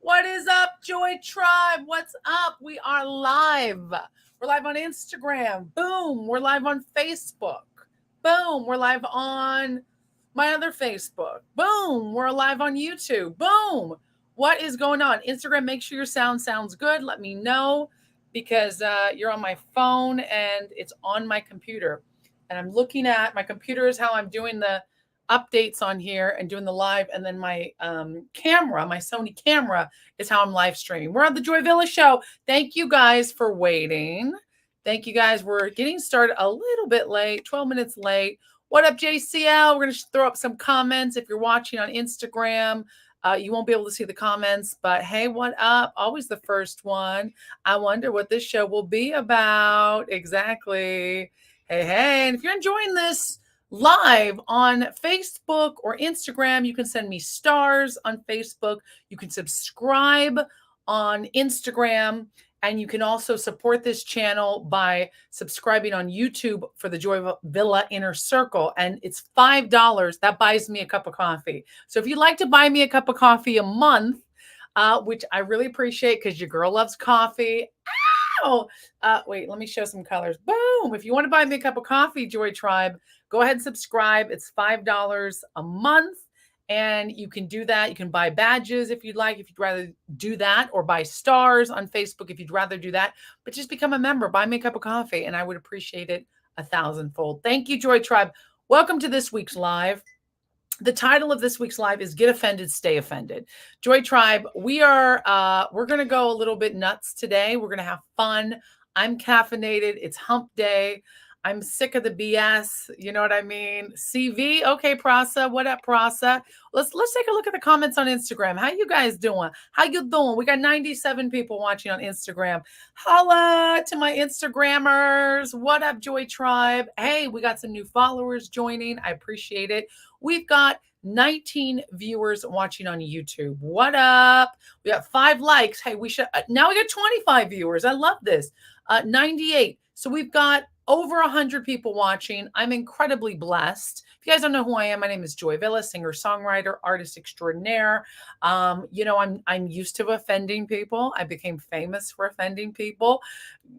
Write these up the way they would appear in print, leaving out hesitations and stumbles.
What is up, Joy Tribe? What's up? We are live. We're live on Instagram. Boom. We're live on Facebook. Boom. We're live on my other Facebook. Boom. We're live on YouTube. Boom. What is going on? Instagram, make sure your sound sounds good. Let me know because you're on my phone and it's on my computer. And I'm looking at my computer is how I'm doing the updates on here and doing the live, and then my camera, my Sony camera, is how I'm live streaming. We're on the Joy Villa show. Thank you guys for waiting. Thank you guys. We're getting started a little bit late, 12 minutes late. What up, JCL? We're going to throw up some comments. If you're watching on Instagram, you won't be able to see the comments, but hey, what up? Always the first one. I wonder what this show will be about. Exactly. Hey. And if you're enjoying this live on Facebook or Instagram, you can send me stars on Facebook. You can subscribe on Instagram, and you can also support this channel by subscribing on YouTube for the Joy Villa Inner Circle. And it's $5. That buys me a cup of coffee. So if you'd like to buy me a cup of coffee a month, which I really appreciate because your girl loves coffee. Wait, let me show some colors. Boom. If you want to buy me a cup of coffee, Joy Tribe, go ahead and subscribe. It's $5 a month. And you can do that. You can buy badges if you'd like, if you'd rather do that, or buy stars on Facebook if you'd rather do that. But just become a member. Buy me a cup of coffee, and I would appreciate it 1,000-fold. Thank you, Joy Tribe. Welcome to this week's live. The title of this week's live is Get Offended, Stay Offended. Joy Tribe, we're going to go a little bit nuts today. We're going to have fun. I'm caffeinated. It's hump day. I'm sick of the BS. You know what I mean? CV. Okay, Prasa. What up, Prasa? Let's take a look at the comments on Instagram. How you guys doing? How you doing? We got 97 people watching on Instagram. Holla to my Instagrammers. What up, Joy Tribe? Hey, we got some new followers joining. I appreciate it. We've got 19 viewers watching on YouTube. What up? We got 5 likes. Hey, we now we got 25 viewers. I love this. 98. So we've got over 100 people watching. I'm incredibly blessed. If you guys don't know who I am, my name is Joy Villa, singer, songwriter, artist extraordinaire. I'm used to offending people. I became famous for offending people.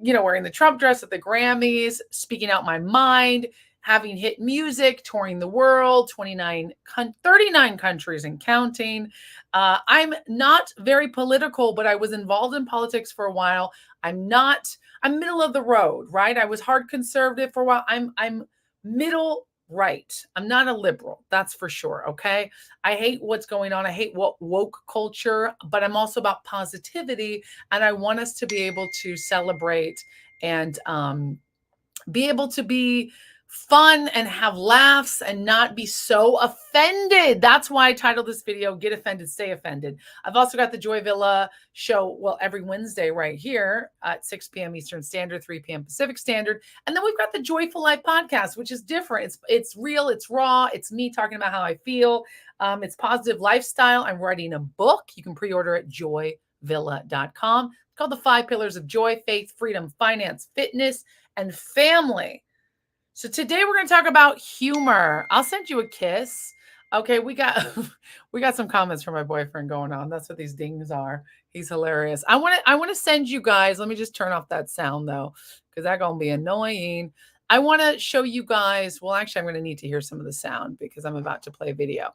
Wearing the Trump dress at the Grammys, speaking out my mind, having hit music, touring the world, 39 countries and counting. I'm not very political, but I was involved in politics for a while. I'm middle of the road, right? I was hard conservative for a while. I'm middle right. I'm not a liberal, that's for sure, okay? I hate what's going on. I hate woke culture, but I'm also about positivity, and I want us to be able to celebrate and be able to be fun and have laughs and not be so offended. That's why I titled this video, Get Offended, Stay Offended. I've also got the Joy Villa show, every Wednesday right here at 6 p.m. Eastern Standard, 3 p.m. Pacific Standard. And then we've got the Joyful Life podcast, which is different. It's real, it's raw. It's me talking about how I feel. It's positive lifestyle. I'm writing a book. You can pre-order at joyvilla.com. It's called The 5 Pillars of Joy: Faith, Freedom, Finance, Fitness, and Family. So today we're going to talk about humor. I'll send you a kiss. Okay, we got some comments from my boyfriend going on. That's what these dings are. He's hilarious. I want to send you guys. Let me just turn off that sound though, because that's going to be annoying. I want to show you guys. Well, actually, I'm going to need to hear some of the sound because I'm about to play a video.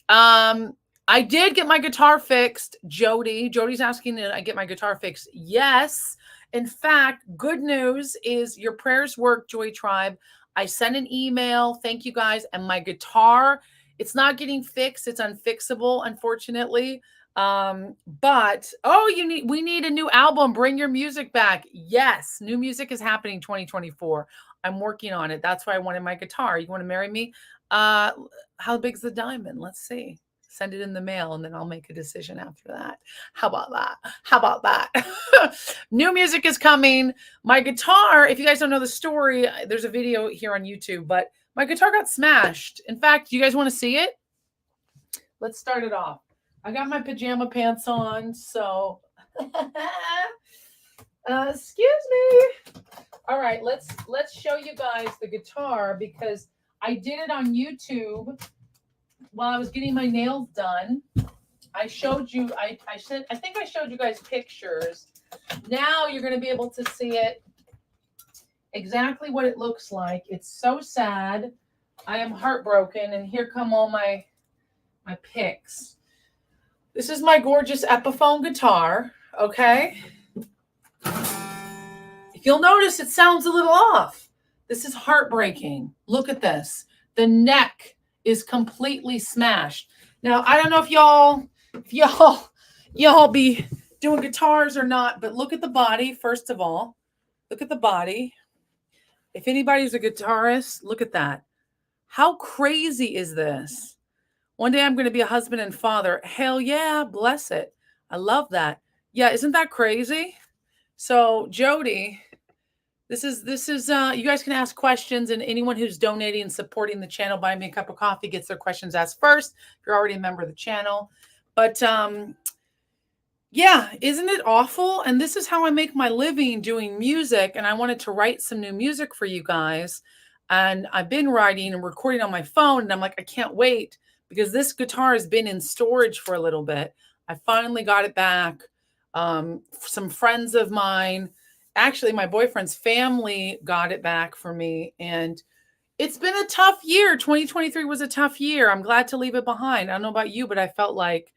I did get my guitar fixed. Jody's asking that I get my guitar fixed. Yes. In fact, good news is your prayers work, Joy Tribe. I sent an email. Thank you guys. And my guitar, it's not getting fixed. It's unfixable, unfortunately. But we need a new album. Bring your music back. Yes, new music is happening 2024. I'm working on it. That's why I wanted my guitar. You want to marry me? How big's the diamond? Let's see. Send it in the mail, and then I'll make a decision after that. How about that? New music is coming. My guitar, if you guys don't know the story, there's a video here on YouTube, but my guitar got smashed. In fact, do you guys want to see it? Let's start it off. I got my pajama pants on, so excuse me. All right, let's show you guys the guitar because I did it on YouTube while I was getting my nails done. I showed you, I think I showed you guys pictures. Now you're going to be able to see it exactly what it looks like. It's so sad. I am heartbroken, and here come all my pics. This is my gorgeous Epiphone guitar, okay? If you'll notice, it sounds a little off. This is heartbreaking. Look at this. The neck is completely smashed. Now, I don't know if y'all be doing guitars or not, but look at the body, first of all. Look at the body. If anybody's a guitarist, look at that. How crazy is this? One day I'm going to be a husband and father. Hell yeah, bless it. I love that. Yeah, isn't that crazy? So, Jody, this is you guys can ask questions, and anyone who's donating and supporting the channel, buy me a cup of coffee, gets their questions asked first if you're already a member of the channel. But yeah, isn't it awful? And this is how I make my living, doing music, and I wanted to write some new music for you guys. And I've been writing and recording on my phone, and I'm like, I can't wait, because this guitar has been in storage for a little bit. I finally got it back. Some friends of mine, actually my boyfriend's family, got it back for me, and it's been a tough year. 2023 was a tough year. I'm glad to leave it behind. I don't know about you, but I felt like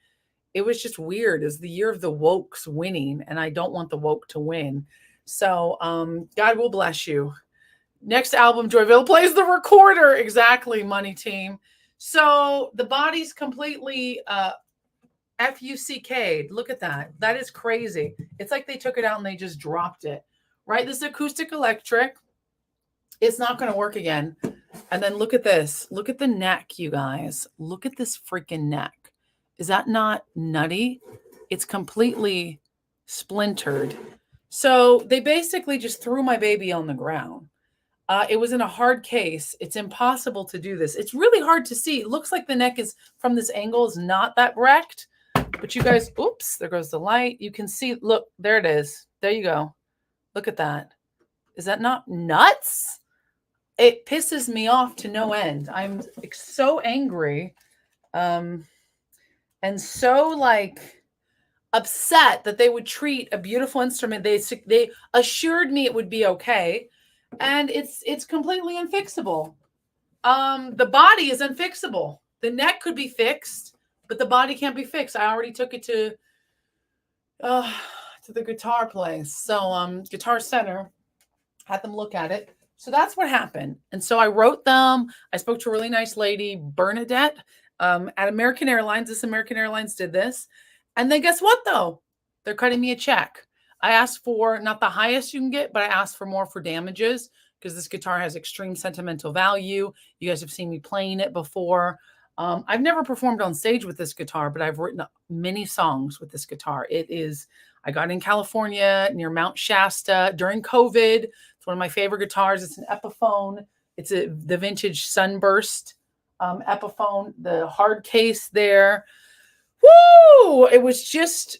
it was just weird. It's the year of the wokes winning, and I don't want the woke to win. So God will bless you. Next album, Joyville plays the recorder. Exactly, Money Team. So the body's completely FUCK'd. Look at that. That is crazy. It's like they took it out and they just dropped it, right? This is acoustic electric. It's not going to work again. And then look at this. Look at the neck, you guys. Look at this freaking neck. Is that not nutty? It's completely splintered. So they basically just threw my baby on the ground. It was in a hard case. It's impossible to do this. It's really hard to see. It looks like the neck is, from this angle, is not that wrecked. But you guys, oops, there goes the light. You can see, look, there it is. There you go. Look at that. Is that not nuts? It pisses me off to no end. I'm so angry. And so like upset that they would treat a beautiful instrument. They assured me it would be okay, and it's completely unfixable. The body is unfixable. The neck could be fixed, but the body can't be fixed. I already took it to the guitar place. So Guitar Center, had them look at it. So that's what happened. And so I wrote them. I spoke to a really nice lady, Bernardet, at American Airlines. This American Airlines did this. And then guess what, though? They're cutting me a check. I asked for not the highest you can get, but I asked for more for damages, because this guitar has extreme sentimental value. You guys have seen me playing it before. I've never performed on stage with this guitar, but I've written many songs with this guitar. I got in California near Mount Shasta during COVID. It's one of my favorite guitars. It's an Epiphone. It's the vintage Sunburst Epiphone, the hard case there. Woo! It was just,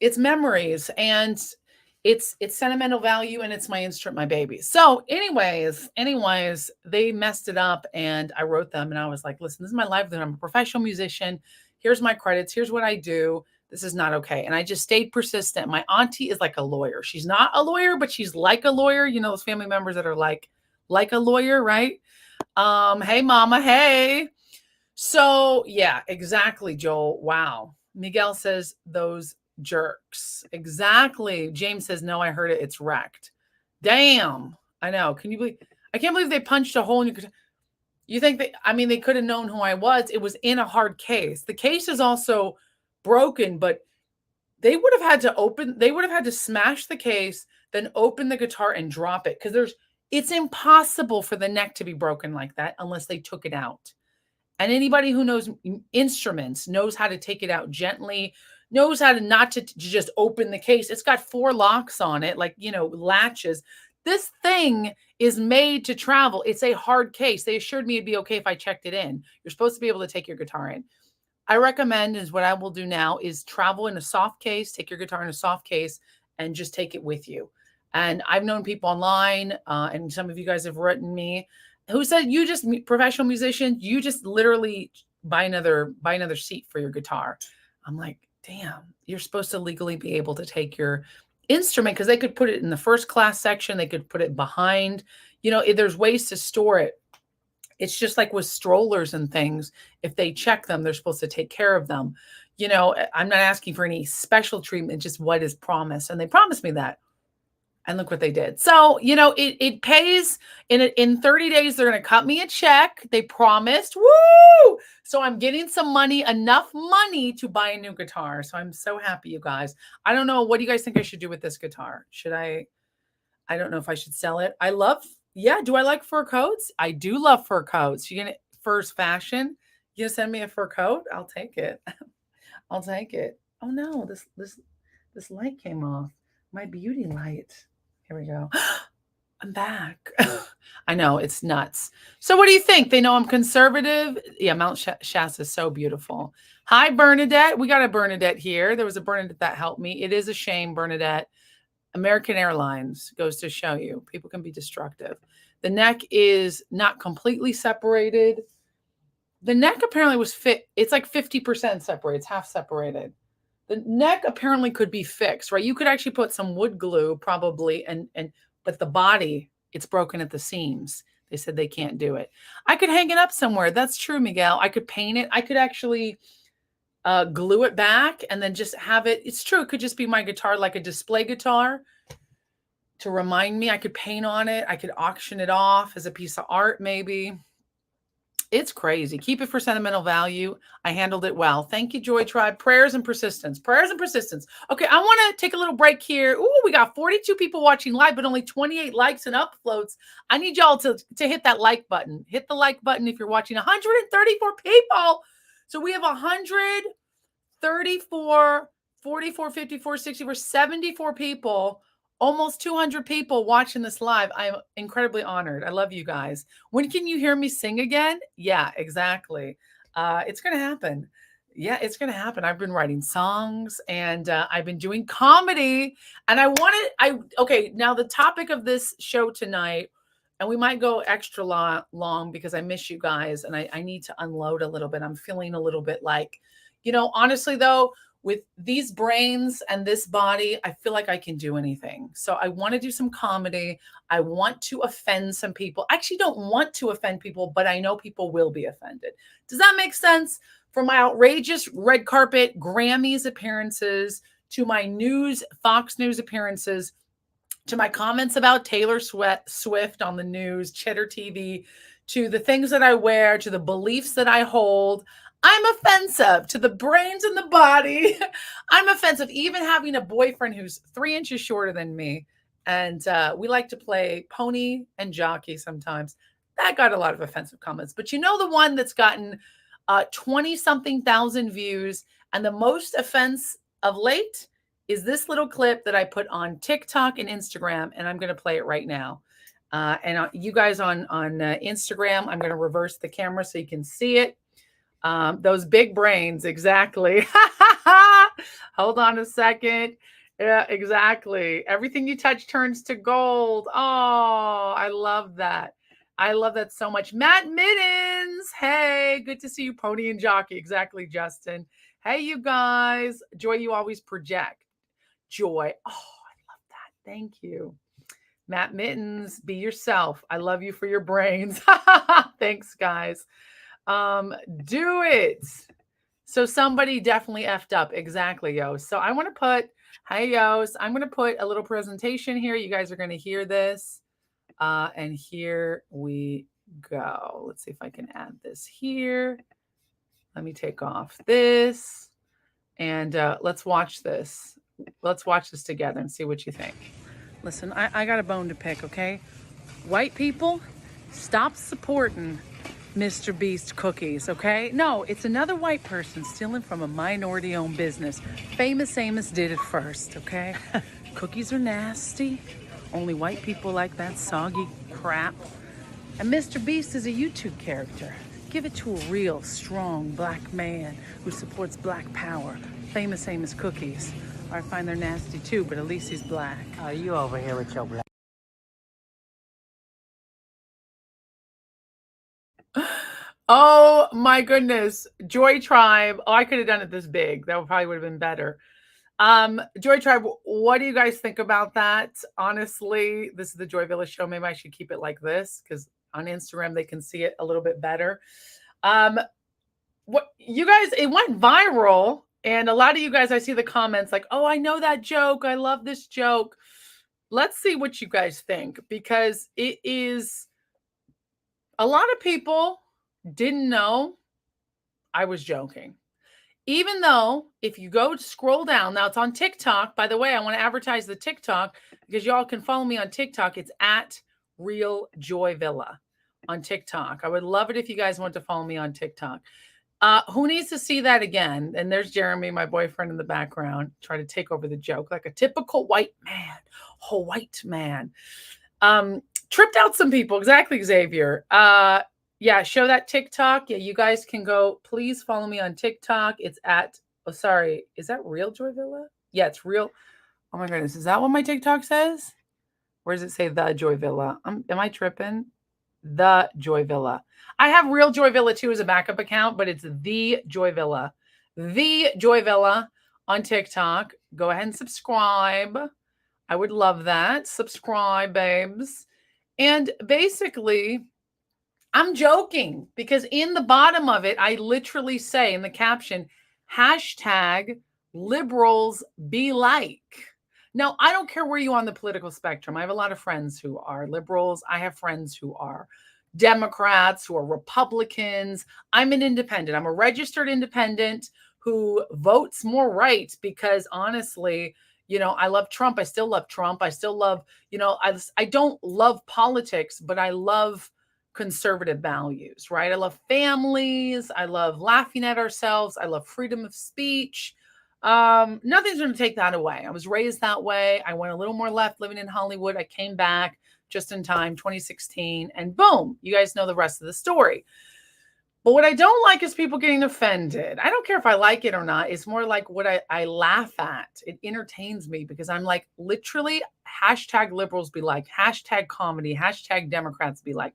it's memories, and it's sentimental value, and it's my instrument, my baby. So anyways, they messed it up, and I wrote them, and I was like, listen, this is my livelihood. I'm a professional musician. Here's my credits. Here's what I do. This is not okay. And I just stayed persistent. My auntie is like a lawyer. She's not a lawyer, but she's like a lawyer. You know, those family members that are like a lawyer, right? Hey, mama. Hey. So yeah, exactly, Joel. Wow. Miguel says those jerks. Exactly. James says, no, I heard it. It's wrecked. Damn. I know. I can't believe they punched a hole in your guitar. You think they could have known who I was. It was in a hard case. The case is also broken, but they would have had to smash the case, then open the guitar and drop it, because it's impossible for the neck to be broken like that unless they took it out. And anybody who knows instruments knows how to take it out gently, knows how to not to just open the case. It's got 4 locks on it, like, latches. This thing is made to travel. It's a hard case. They assured me it'd be okay if I checked it in. You're supposed to be able to take your guitar in. I recommend, is what I will do now, is travel in a soft case, take your guitar in a soft case, and just take it with you. And I've known people online, and some of you guys have written me, who said, professional musicians, you just literally buy another seat for your guitar. I'm like, damn, you're supposed to legally be able to take your instrument, because they could put it in the first class section. They could put it behind, there's ways to store it. It's just like with strollers and things. If they check them, they're supposed to take care of them. I'm not asking for any special treatment, just what is promised. And they promised me that. And look what they did. So, it pays. In 30 days, they're going to cut me a check. They promised. Woo! So I'm getting some money, enough money to buy a new guitar. So I'm so happy, you guys. I don't know. What do you guys think I should do with this guitar? I don't know if I should sell it. Do I like fur coats? I do love fur coats. You're going to fur's fashion. You gonna send me a fur coat? I'll take it. I'll take it. Oh no, this light came off. My beauty light. Here we go. I'm back. I know, it's nuts. So what do you think? They know I'm conservative. Yeah, Mount Shasta is so beautiful. Hi, Bernardet. We got a Bernardet here. There was a Bernardet that helped me. It is a shame, Bernardet. American Airlines goes to show you. People can be destructive. The neck is not completely separated. The neck apparently was fit. It's like 50% separated. It's half separated. The neck apparently could be fixed, right? You could actually put some wood glue probably, but the body, it's broken at the seams. They said they can't do it. I could hang it up somewhere. That's true, Miguel. I could paint it. I could actually glue it back and then just have it. It's true. It could just be my guitar, like a display guitar to remind me. I could paint on it. I could auction it off as a piece of art, maybe. It's crazy. Keep it for sentimental value. I handled it well. Thank you, Joy Tribe. Prayers and persistence. Prayers and persistence. Okay, I want to take a little break here. Ooh, we got 42 people watching live, but only 28 likes and upvotes. I need y'all to hit that like button. Hit the like button if you're watching. 134 people. So we have 134, 44, 54, 64, 74 people. Almost 200 people watching this live. I'm incredibly honored. I love you guys. When can you hear me sing again? Yeah, exactly. It's going to happen. Yeah, it's going to happen. I've been writing songs and I've been doing comedy. And okay, now the topic of this show tonight, and we might go extra long because I miss you guys and I need to unload a little bit. I'm feeling a little bit like, honestly though, with these brains and this body, I feel like I can do anything. So I want to do some comedy. I want to offend some people. I actually don't want to offend people, but I know people will be offended. Does that make sense? From my outrageous red carpet Grammys appearances to my Fox News appearances, to my comments about Taylor Swift on the news, Cheddar TV, to the things that I wear, to the beliefs that I hold, I'm offensive to the brains and the body. I'm offensive, even having a boyfriend who's 3 inches shorter than me. And we like to play pony and jockey sometimes. That got a lot of offensive comments. But the one that's gotten 20-something thousand views and the most offense of late is this little clip that I put on TikTok and Instagram. And I'm going to play it right now. And you guys on Instagram, I'm going to reverse the camera so you can see it. Those big brains, exactly. Hold on a second. Yeah, exactly. Everything you touch turns to gold. Oh, I love that. I love that so much. Matt Mittens. Hey, good to see you, Pony and Jockey. Exactly, Justin. Hey, you guys. Joy, you always project. Joy. Oh, I love that. Thank you. Matt Mittens, be yourself. I love you for your brains. Thanks, guys. Do it. So somebody definitely effed up. Exactly, yo. So I want to put, hey, yo, I'm going to put a little presentation here. You guys are going to hear this. And here we go. Let's see if I can add this here. Let me take off this and let's watch this. Let's watch this together and see what you think. Listen, I got a bone to pick, okay? White people, stop supporting Mr. Beast cookies, okay? No, it's another white person stealing from a minority-owned business. Famous Amos did it first, okay? Cookies are nasty. Only white people like that soggy crap. And Mr. Beast is a YouTube character. Give it to a real, strong black man who supports black power. Famous Amos cookies. I find they're nasty too, but at least he's black. You over here with your black. Oh Oh my goodness. Joy Tribe. Oh, I could have done it this big. That probably would have been better. Joy Tribe, what do you guys think about that? Honestly, this is the Joy Villa show. Maybe I should keep it like this because on Instagram they can see it a little bit better. What you guys, it went viral, and a lot of you guys, I see the comments like, oh, I know that joke. I love this joke. Let's see what you guys think, because it is a lot of people didn't know I was joking. Even though if you go to scroll down, now it's on TikTok. By the way, I want to advertise the TikTok because y'all can follow me on TikTok. It's at Real Joy Villa on TikTok. I would love it if you guys want to follow me on TikTok. Who needs to see that again? And there's Jeremy, my boyfriend, in the background, trying to take over the joke like a typical white man. Oh, white man. Tripped out some people. Exactly, Xavier. Yeah, show that TikTok. Yeah, you guys can go. Please follow me on TikTok. It's at, oh, sorry. Is that Real Joy Villa? Yeah, it's real. Oh my goodness. Is that what my TikTok says? Where does it say The Joy Villa? Am I tripping? The Joy Villa. I have Real Joy Villa too as a backup account, but it's The Joy Villa. The Joy Villa on TikTok. Go ahead and subscribe. I would love that. Subscribe, babes. And basically, I'm joking because in the bottom of it, I literally say in the caption, hashtag liberals be like. Now, I don't care where you are on the political spectrum. I have a lot of friends who are liberals. I have friends who are Democrats, who are Republicans. I'm an independent. I'm a registered independent who votes more right because honestly, you know, I love Trump. I still love Trump. I still love, you know, I don't love politics, but I love conservative values, right? I love families. I love laughing at ourselves. I love freedom of speech. Nothing's going to take that away. I was raised that way. I went a little more left living in Hollywood. I came back just in time, 2016, and boom, you guys know the rest of the story. But what I don't like is people getting offended. I don't care if I like it or not. It's more like what I laugh at. It entertains me because I'm like, literally, hashtag liberals be like, hashtag comedy, hashtag Democrats be like.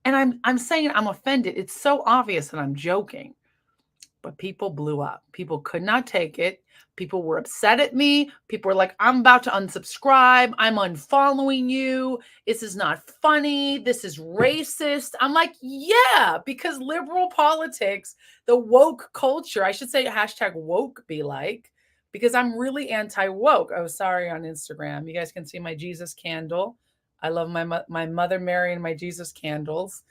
And I'm saying I'm offended. It's so obvious that I'm joking. But people blew up. People could not take it. People were upset at me. People were like, I'm about to unsubscribe. I'm unfollowing you. This is not funny. This is racist. I'm like, yeah, because liberal politics, the woke culture, I should say hashtag woke be like, because I'm really anti-woke. Oh, sorry, on Instagram. You guys can see my Jesus candle. I love my Mother Mary and my Jesus candles.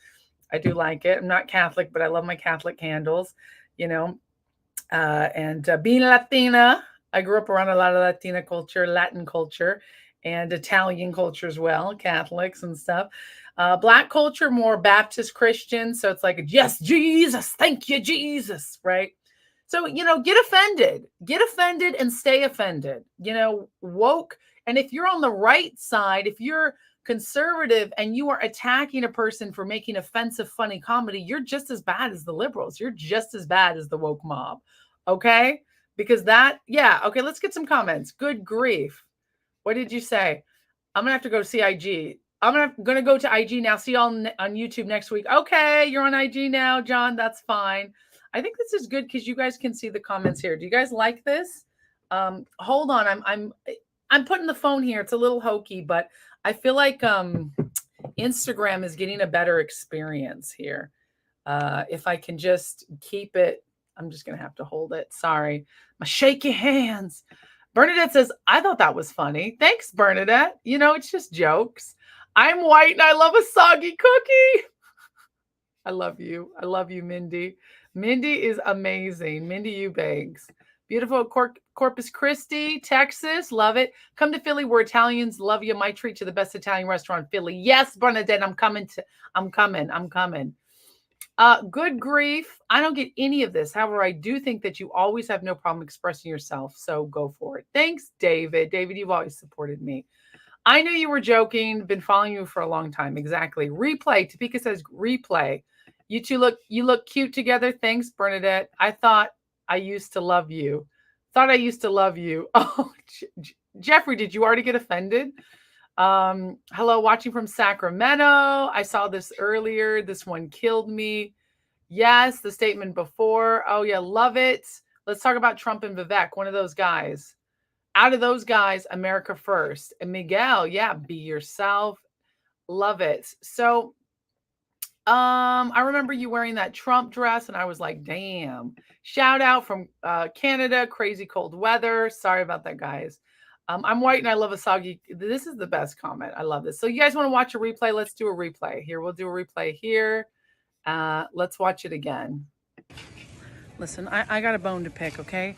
I do like it. I'm not Catholic, but I love my Catholic candles. You know, and being Latina, I grew up around a lot of Latina culture, Latin culture, and Italian culture as well, Catholics and stuff. Black culture, more Baptist Christian. So it's like, yes, Jesus, thank you, Jesus, right? So, you know, get offended and stay offended, you know, woke. And if you're on the right side, if you're conservative and you are attacking a person for making offensive, funny comedy, you're just as bad as the liberals. You're just as bad as the woke mob. Okay? Because that, yeah. Okay, let's get some comments. Good grief. What did you say? I'm going to have to go see IG. I'm going to go to IG now. See y'all on YouTube next week. Okay, you're on IG now, John. That's fine. I think this is good because you guys can see the comments here. Do you guys like this? Hold on. I'm putting the phone here. It's a little hokey, but I feel like Instagram is getting a better experience here. If I can just keep it, I'm just going to have to hold it. Sorry. My shaky hands. Bernardet says, I thought that was funny. Thanks, Bernardet. You know, it's just jokes. I'm white and I love a soggy cookie. I love you. I love you, Mindy. Mindy is amazing. Mindy Eubanks. Beautiful Corpus Christi, Texas. Love it. Come to Philly. We're Italians. Love you. My treat to the best Italian restaurant in Philly. Yes, Bernadette, I'm coming. Good grief. I don't get any of this. However, I do think that you always have no problem expressing yourself. So go for it. Thanks, David. David, you've always supported me. I knew you were joking. Been following you for a long time. Exactly. Replay. Topeka says replay. You two look cute together. Thanks, Bernadette. I thought I used to love you. Oh, Jeffrey, did you already get offended? Hello, watching from Sacramento. I saw this earlier. This one killed me. Yes, the statement before. Oh, yeah, love it. Let's talk about Trump and Vivek, one of those guys. Out of those guys, America first. And Miguel, yeah, be yourself. Love it. So, I remember you wearing that Trump dress, and I was like, damn. Shout out from Canada, crazy cold weather. Sorry about that, guys. I'm white and I love a soggy. This is the best comment. I love this. So, you guys want to watch a replay? Let's do a replay. Here, we'll do a replay here. Let's watch it again. Listen, I got a bone to pick, okay?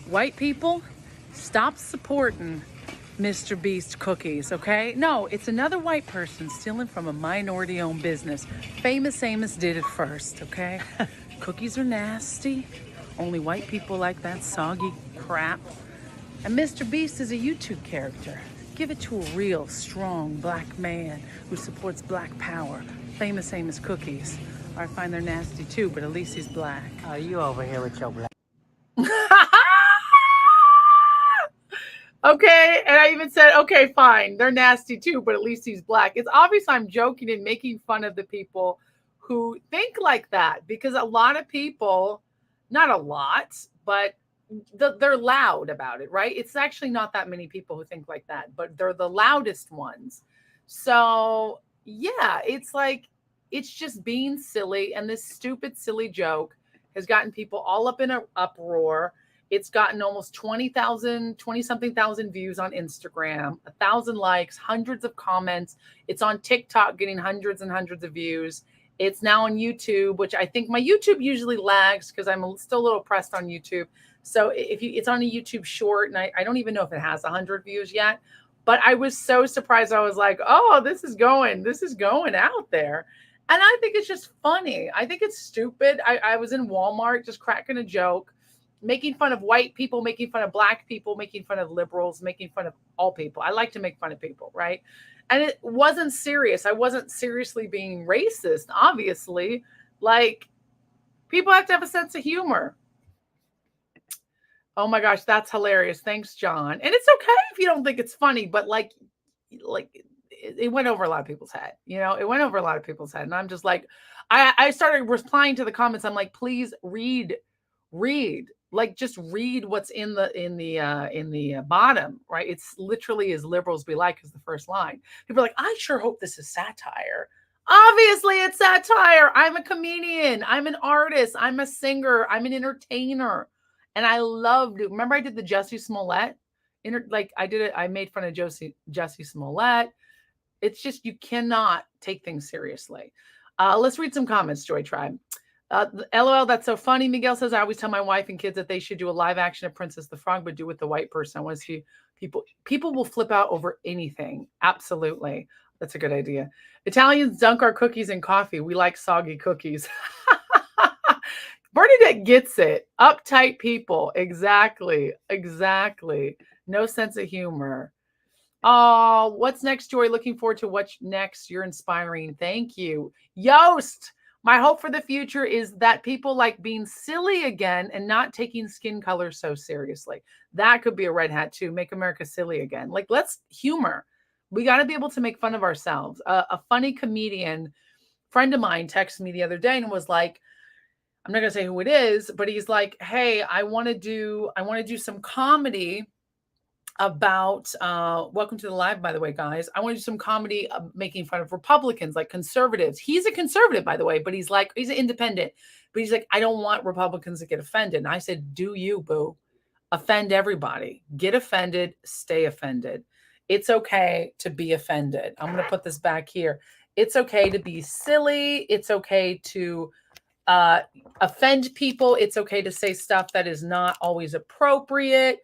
White people, stop supporting Mr. Beast cookies, okay? No, it's another white person stealing from a minority-owned business. Famous Amos did it first, okay? Cookies are nasty. Only white people like that soggy crap. And Mr. Beast is a YouTube character. Give it to a real, strong black man who supports black power. Famous Amos cookies. I find they're nasty too, but at least he's black. You over here with your black. Okay, and I even said, okay, fine, they're nasty too, but at least he's black. It's obvious I'm joking and making fun of the people who think like that, because a lot of people, not a lot, but they're loud about it, right? It's actually not that many people who think like that, but they're the loudest ones. So yeah, it's like, it's just being silly, and this stupid, silly joke has gotten people all up in an uproar. It's gotten almost 20-something thousand views on Instagram, 1,000 likes, hundreds of comments. It's on TikTok getting hundreds and hundreds of views. It's now on YouTube, which I think my YouTube usually lags because I'm still a little pressed on YouTube. So it's on a YouTube short, and I don't even know if it has 100 views yet. But I was so surprised. I was like, oh, this is going out there. And I think it's just funny. I think it's stupid. I was in Walmart just cracking a joke, making fun of white people, making fun of black people, making fun of liberals, making fun of all people. I like to make fun of people, right? And it wasn't serious. I wasn't seriously being racist, obviously. Like, people have to have a sense of humor. Oh my gosh, that's hilarious. Thanks, John. And it's okay if you don't think it's funny, but like it went over a lot of people's head. It went over a lot of people's head. And I'm just like, I started replying to the comments. I'm like, please read, like, just read what's in the bottom, right? It's literally as liberals be like is the first line. People are like, I sure hope this is satire. Obviously, it's satire. I'm a comedian. I'm an artist. I'm a singer. I'm an entertainer. And I loved it. Remember, I did the Jussie Smollett? I did it. I made fun of Jussie Smollett. It's just, you cannot take things seriously. Let's read some comments, Joy Tribe. LOL, that's so funny. Miguel says, I always tell my wife and kids that they should do a live action of Princess the Frog, but do with the white person. I want to see people will flip out over anything. Absolutely. That's a good idea. Italians dunk our cookies in coffee. We like soggy cookies. Bernardet gets it. Uptight people. Exactly. No sense of humor. Oh, what's next, Joy? Looking forward to what's next. You're inspiring. Thank you. Yost, my hope for the future is that people like being silly again and not taking skin color so seriously. That could be a red hat too. Make America silly again. Like, let's humor. We got to be able to make fun of ourselves. A funny comedian friend of mine texted me the other day and was like, I'm not going to say who it is, but he's like, hey, I want to do some comedy about welcome to the live, by the way, guys. I want to do some comedy making fun of Republicans, like conservatives. He's a conservative, by the way, but he's an independent, but he's like, I don't want Republicans to get offended. And I said, do you, boo? Offend everybody. Get offended, stay offended. It's okay to be offended. I'm going to put this back here. It's okay to be silly. It's okay to offend people. It's okay to say stuff that is not always appropriate.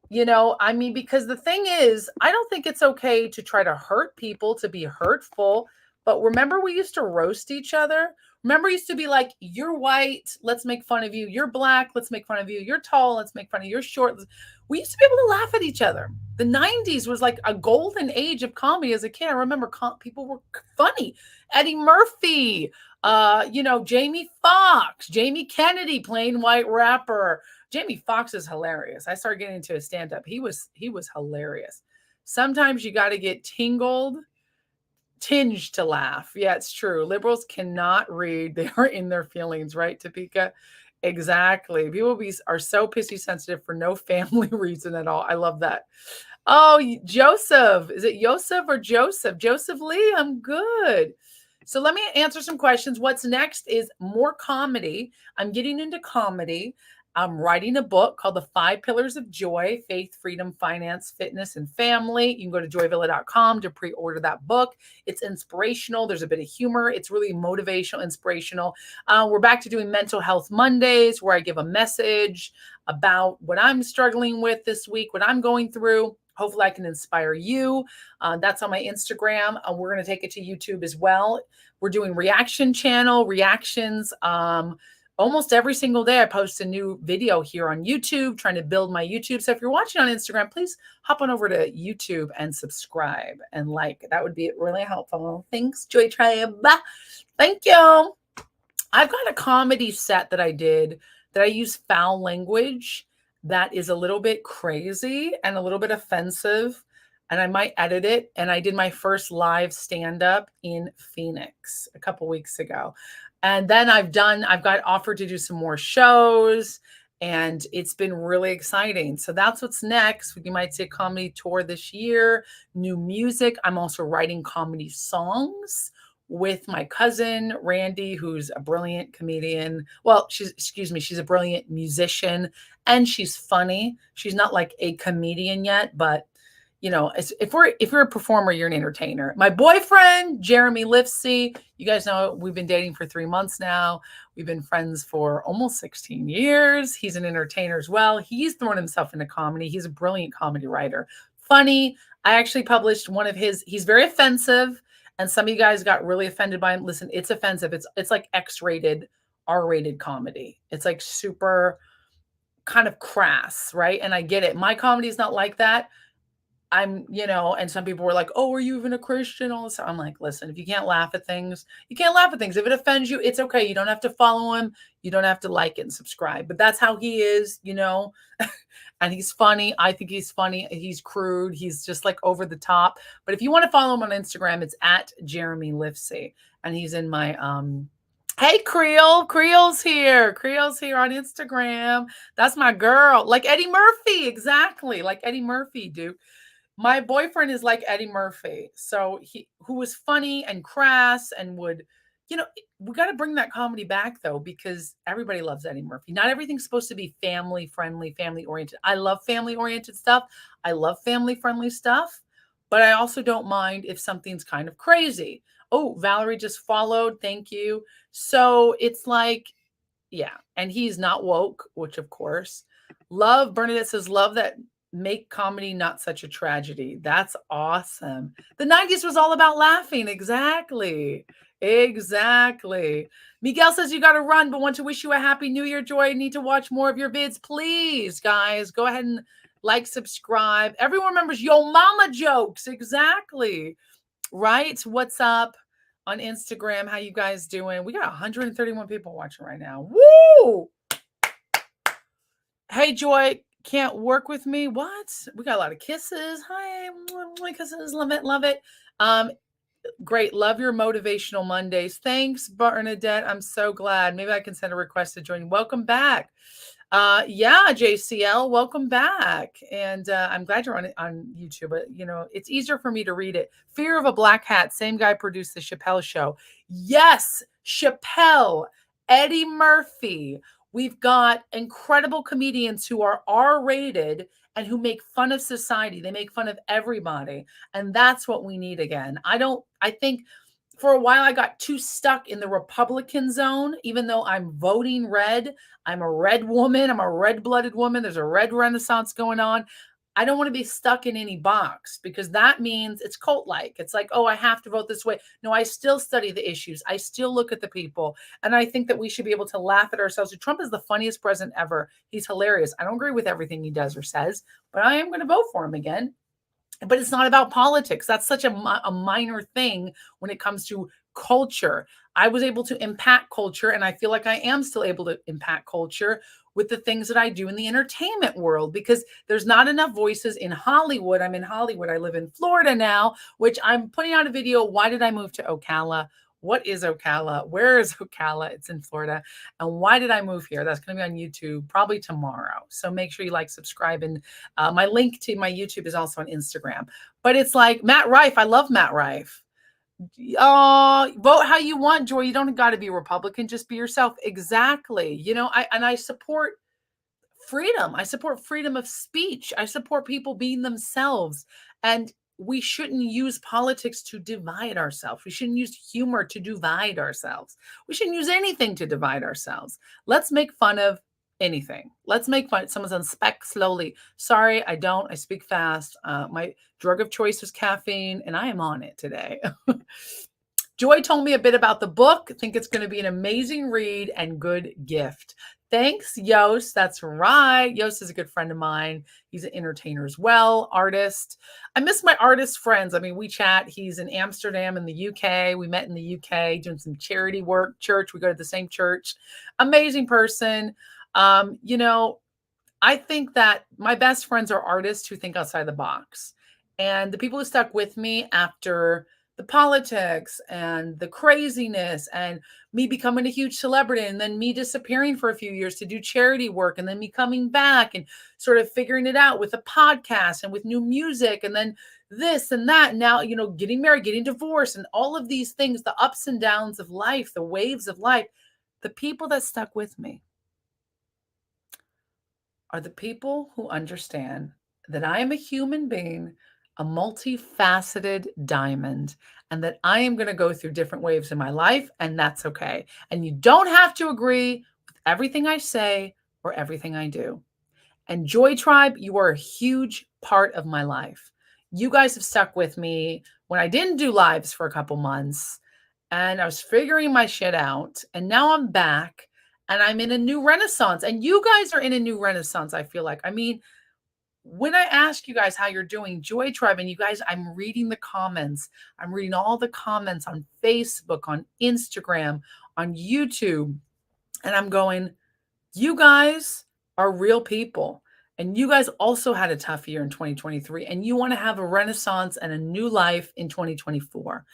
Because the thing is, I don't think it's okay to try to hurt people, to be hurtful. But remember, we used to roast each other. Remember, it used to be like, you're white, let's make fun of you. You're black, let's make fun of you. You're tall, let's make fun of you. You're short. We used to be able to laugh at each other. The 90s was like a golden age of comedy as a kid. I remember people were funny. Eddie Murphy, Jamie Foxx, Jamie Kennedy playing white rapper. Jamie Foxx is hilarious. I started getting into his stand-up. He was hilarious. Sometimes you got to get tingled tinge to laugh. Yeah, it's true. Liberals cannot read. They are in their feelings, right, Topeka? Exactly. People are so pissy sensitive for no family reason at all. I love that. Oh, Joseph. Is it Joseph or Joseph? Joseph Lee, I'm good. So let me answer some questions. What's next is more comedy. I'm getting into comedy. I'm writing a book called The 5 Pillars of Joy: Faith, Freedom, Finance, Fitness, and Family. You can go to joyvilla.com to pre-order that book. It's inspirational. There's a bit of humor. It's really motivational, inspirational. We're back to doing Mental Health Mondays, where I give a message about what I'm struggling with this week, what I'm going through. Hopefully I can inspire you. That's on my Instagram. We're going to take it to YouTube as well. We're doing reaction channel reactions. Almost every single day I post a new video here on YouTube, trying to build my YouTube. So if you're watching on Instagram, please hop on over to YouTube and subscribe and like. That would be really helpful. Thanks, Joy Tribe. Thank you. I've got a comedy set that I did that I use foul language that is a little bit crazy and a little bit offensive, and I might edit it. And I did my first live stand-up in Phoenix a couple weeks ago. And then I've got offered to do some more shows, and it's been really exciting. So that's what's next. You might see a comedy tour this year, new music. I'm also writing comedy songs with my cousin, Randy, who's a brilliant comedian. Well, she's a brilliant musician, and she's funny. She's not like a comedian yet, but you know, if you're a performer, you're an entertainer. My boyfriend, Jeremy Lifsey, you guys know we've been dating for 3 months now. We've been friends for almost 16 years. He's an entertainer as well. He's thrown himself into comedy. He's a brilliant comedy writer. Funny. I actually published one of his, he's very offensive, and some of you guys got really offended by him. Listen, it's offensive. It's like X-rated, R-rated comedy. It's like super kind of crass, right? And I get it. My comedy is not like that. And some people were like, oh, are you even a Christian? All this. I'm like, listen, if you can't laugh at things, you can't laugh at things. If it offends you, it's okay. You don't have to follow him. You don't have to like it and subscribe. But that's how he is, and he's funny. I think he's funny. He's crude. He's just like over the top. But if you want to follow him on Instagram, it's at Jeremy Lifsey. And he's in my, hey, Creole. Creole's here. Creole's here on Instagram. That's my girl. Like Eddie Murphy. Exactly. Like Eddie Murphy, dude. My boyfriend is like Eddie Murphy. So who was funny and crass and would, we got to bring that comedy back though, because everybody loves Eddie Murphy. Not everything's supposed to be family friendly, family oriented. I love family oriented stuff. I love family friendly stuff, but I also don't mind if something's kind of crazy. Oh, Valerie just followed. Thank you. So it's like, yeah. And he's not woke, which of course. Bernardet says, love that. Make comedy not such a tragedy. That's awesome. The 90s was all about laughing. Exactly. Miguel says you got to run, but want to wish you a happy new year, Joy. Need to watch more of your vids. Please, guys, go ahead and like, subscribe. Everyone remembers Yo Mama jokes. Exactly. Right? What's up on Instagram? How you guys doing? We got 131 people watching right now. Woo! Hey, Joy. Can't work with me. What? We got a lot of kisses. Hi, kisses. Love it. Love it. Great. Love your motivational Mondays. Thanks, Bernadette. I'm so glad. Maybe I can send a request to join you. Welcome back. Yeah, JCL, welcome back. And I'm glad you're on YouTube. But, it's easier for me to read it. Fear of a Black Hat. Same guy produced the Chappelle Show. Yes, Chappelle, Eddie Murphy. We've got incredible comedians who are R-rated and who make fun of society. They make fun of everybody. And that's what we need again. I think for a while I got too stuck in the Republican zone, even though I'm voting red. I'm a red woman. I'm a red-blooded woman. There's a red renaissance going on. I don't want to be stuck in any box, because that means it's cult-like. It's like, oh, I have to vote this way. No, I still study the issues. I still look at the people. And I think that we should be able to laugh at ourselves. Trump is the funniest president ever. He's hilarious. I don't agree with everything he does or says, but I am going to vote for him again. But it's not about politics. That's such a minor thing when it comes to culture. I was able to impact culture, and I feel like I am still able to impact culture with the things that I do in the entertainment world, because there's not enough voices in Hollywood. I'm in Hollywood. I live in Florida now, which I'm putting out a video. Why did I move to Ocala? What is Ocala? Where is Ocala? It's in Florida. And why did I move here? That's going to be on YouTube probably tomorrow. So make sure you like, subscribe. And my link to my YouTube is also on Instagram. But it's like Matt Rife. I love Matt Rife. Vote how you want, Joy. You don't got to be Republican. Just be yourself. Exactly. You know, I support freedom. I support freedom of speech. I support people being themselves. And we shouldn't use politics to divide ourselves. We shouldn't use humor to divide ourselves. We shouldn't use anything to divide ourselves. Let's make fun of anything. Let's make fun. Someone's on spec slowly. Sorry, I don't. I speak fast. My drug of choice is caffeine, and I am on it today. Joy told me a bit about the book. I think it's going to be an amazing read and good gift. Thanks, Yost. That's right. Yost is a good friend of mine. He's an entertainer as well, artist. I miss my artist friends. I mean, we chat. He's in Amsterdam in the UK. We met in the UK doing some charity work, church. We go to the same church. Amazing person. You know, I think that my best friends are artists who think outside the box. And the people who stuck with me after the politics and the craziness and me becoming a huge celebrity and then me disappearing for a few years to do charity work and then me coming back and sort of figuring it out with a podcast and with new music and then this and that. Now, you know, getting married, getting divorced and all of these things, the ups and downs of life, the waves of life, the people that stuck with me are the people who understand that I am a human being, a multifaceted diamond, and that I am going to go through different waves in my life, and that's okay. And you don't have to agree with everything I say or everything I do. And Joy Tribe, you are a huge part of my life. You guys have stuck with me when I didn't do lives for a couple months, and I was figuring my shit out, and now I'm back. And I'm in a new renaissance. And you guys are in a new renaissance, I feel like. I mean, when I ask you guys how you're doing, Joy Tribe, and you guys, I'm reading the comments. I'm reading all the comments on Facebook, on Instagram, on YouTube. And I'm going, you guys are real people. And you guys also had a tough year in 2023. And you want to have a renaissance and a new life in 2024.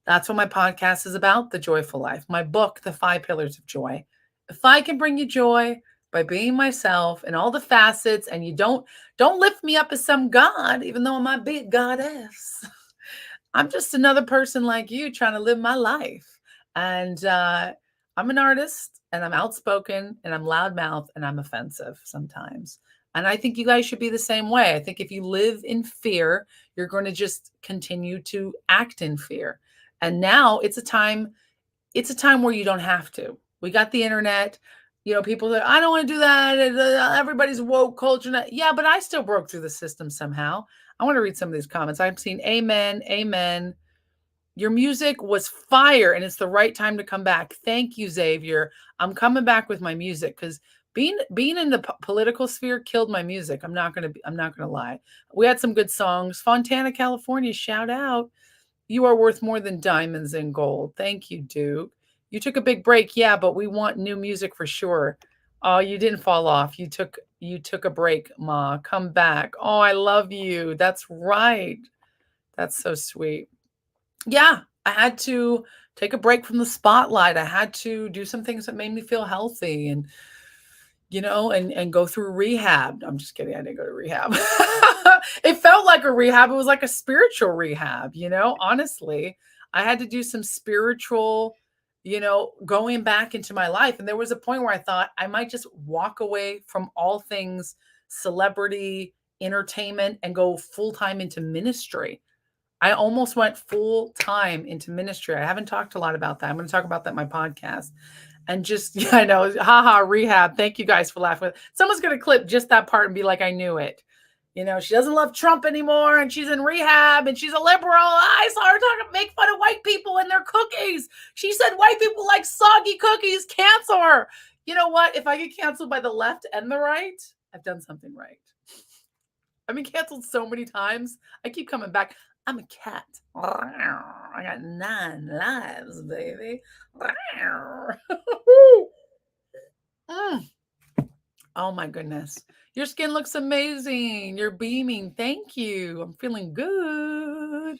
That's what my podcast is about, The Joyful Life. My book, The 5 Pillars of Joy. If I can bring you joy by being myself and all the facets, and you don't lift me up as some god, even though I'm a big goddess. I'm just another person like you trying to live my life. And I'm an artist, and I'm outspoken, and I'm loudmouth, and I'm offensive sometimes. And I think you guys should be the same way. I think if you live in fear, you're going to just continue to act in fear. And now it's a time where you don't have to. We got the internet. You know, people that I don't want to do that. Everybody's woke culture. Yeah, but I still broke through the system somehow. I want to read some of these comments. I've seen amen, amen. Your music was fire, and it's the right time to come back. Thank you, Xavier. I'm coming back with my music because being in the political sphere killed my music. I'm not gonna lie. We had some good songs. Fontana, California, shout out. You are worth more than diamonds and gold. Thank you, Duke. You took a big break. Yeah, but we want new music for sure. Oh, you didn't fall off. You took a break, Ma. Come back. Oh, I love you. That's right. That's so sweet. Yeah, I had to take a break from the spotlight. I had to do some things that made me feel healthy and you know, and go through rehab. I'm just kidding. I didn't go to rehab. It felt like a rehab. It was like a spiritual rehab, you know, honestly. I had to do some spiritual, you know, going back into my life. And there was a point where I thought I might just walk away from all things celebrity, entertainment, and go full-time into ministry. I almost went full-time into ministry. I haven't talked a lot about that. I'm going to talk about that in my podcast. And just, yeah, I know, haha, rehab. Thank you guys for laughing. Someone's going to clip just that part and be like, I knew it. You know, she doesn't love Trump anymore and she's in rehab and she's a liberal. I saw her talking, make fun of white people and their cookies. She said white people like soggy cookies, cancel her. You know what? If I get canceled by the left and the right, I've done something right. I've been canceled so many times. I keep coming back. I'm a cat. I got 9 lives, baby. Mm. Oh my goodness. Your skin looks amazing. You're beaming. Thank you. I'm feeling good.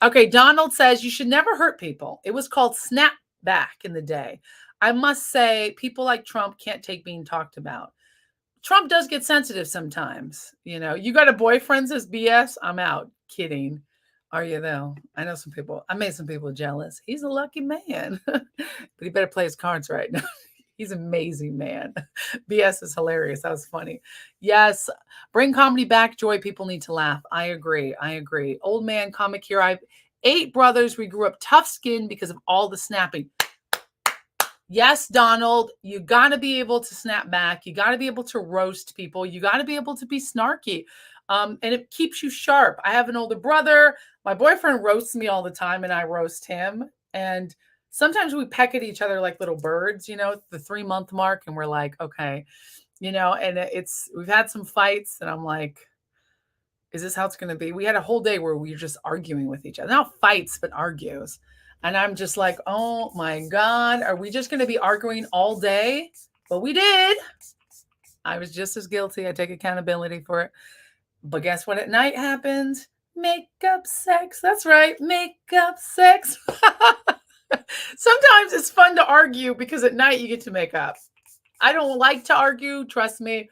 Okay, Donald says you should never hurt people. It was called Snapback in the day. I must say, people like Trump can't take being talked about. Trump does get sensitive sometimes. You know, you got a boyfriend says BS, I'm out. Kidding. Are you though? I know some people, I made some people jealous. He's a lucky man, but he better play his cards right now. He's an amazing man. BS is hilarious. That was funny. Yes, bring comedy back, Joy. People need to laugh. I agree. I agree. Old man comic here. I have 8 brothers. We grew up tough skinned because of all the snapping. Yes, Donald, you got to be able to snap back. You got to be able to roast people. You got to be able to be snarky. And it keeps you sharp. I have an older brother. My boyfriend roasts me all the time and I roast him. And sometimes we peck at each other like little birds, you know, the 3-month mark. And we're like, okay, you know, and we've had some fights and I'm like, is this how it's going to be? We had a whole day where we were just arguing with each other. Not fights, but argues. And I'm just like, oh my God, are we just going to be arguing all day? But we did. I was just as guilty. I take accountability for it. But guess what at night happened? Makeup sex. That's right. Makeup sex. Sometimes it's fun to argue because at night you get to make up. I don't like to argue, trust me,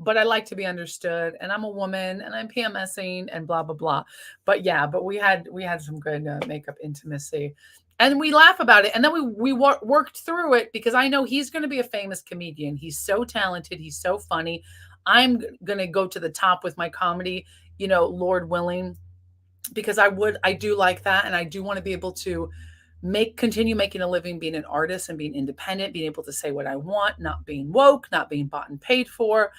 but I like to be understood. And I'm a woman and I'm PMSing and blah, blah, blah. But yeah, but we had some good makeup intimacy and we laugh about it. And then we worked through it because I know he's going to be a famous comedian. He's so talented. He's so funny. I'm going to go to the top with my comedy, you know, Lord willing, because I do like that. And I do want to be able to continue making a living, being an artist and being independent, being able to say what I want, not being woke, not being bought and paid for.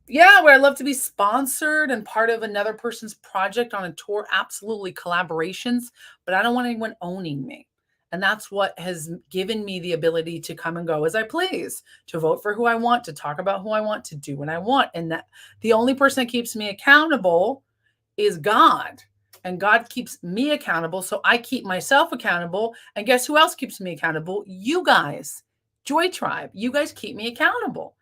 Yeah, where I love to be sponsored and part of another person's project on a tour. Absolutely collaborations, but I don't want anyone owning me. And that's what has given me the ability to come and go as I please, to vote for who I want, to talk about who I want, to do what I want. And that the only person that keeps me accountable is God. And God keeps me accountable. So I keep myself accountable. And guess who else keeps me accountable? You guys, Joy Tribe. You guys keep me accountable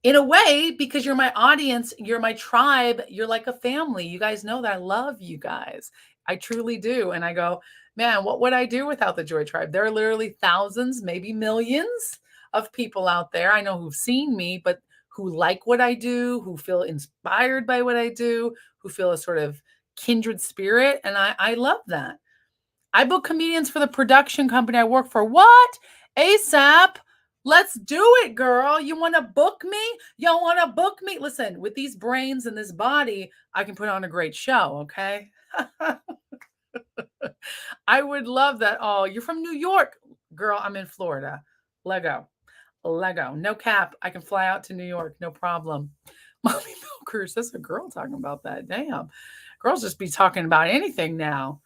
in a way because you're my audience. You're my tribe. You're like a family. You guys know that I love you guys. I truly do. And I go, man, what would I do without the Joy Tribe? There are literally thousands, maybe millions of people out there. I know who've seen me, but who like what I do, who feel inspired by what I do, who feel a sort of kindred spirit. And I love that. I book comedians for the production company I work for. What? ASAP. Let's do it, girl. You want to book me? You want to book me? Listen, with these brains and this body, I can put on a great show, okay? I would love that. Oh, you're from New York. Girl, I'm in Florida. Lego. No cap. I can fly out to New York. No problem. Mommy milkers. That's a girl talking about that. Damn. Girls just be talking about anything now.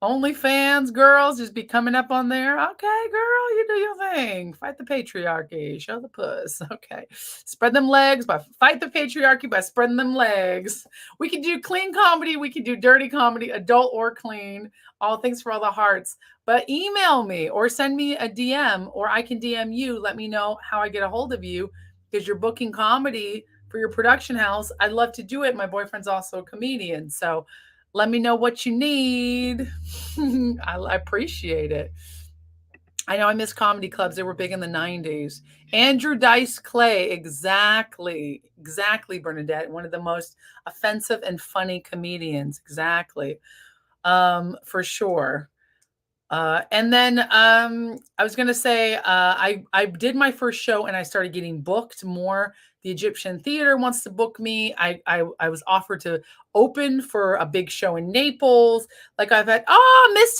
OnlyFans girls just be coming up on there. Okay, girl, you do your thing. Fight the patriarchy. Show the puss. Okay. Spread them legs, fight the patriarchy by spreading them legs. We can do clean comedy. We can do dirty comedy, adult or clean. All things for all the hearts. But email me or send me a DM or I can DM you. Let me know how I get a hold of you because you're booking comedy for your production house. I'd love to do it. My boyfriend's also a comedian. So let me know what you need. I appreciate it. I know I miss comedy clubs. They were big in the 90s. Andrew Dice Clay. Exactly, Bernardet. One of the most offensive and funny comedians. Exactly. For sure. And then I was going to say I did my first show and I started getting booked more. The Egyptian Theater wants to book me. I was offered to open for a big show in Naples. Like I've had, Miss